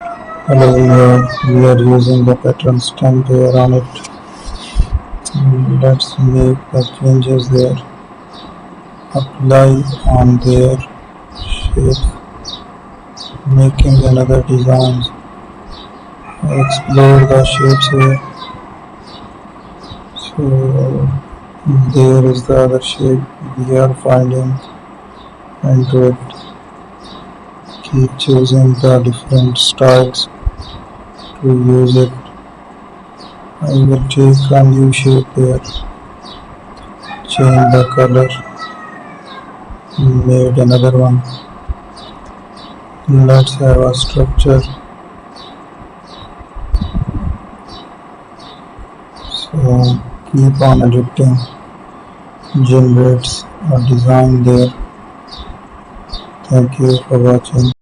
Hello, we are using the pattern stamp here on it. Let's make the changes there. Apply on their shape, making another design. Explore the shapes here. So there is the other shape we are finding into it. Keep choosing the different styles to use it. I will take a new shape there. Change the color. Made another one. Let's have a structure. So keep on editing. Generates a design there. Thank you for watching.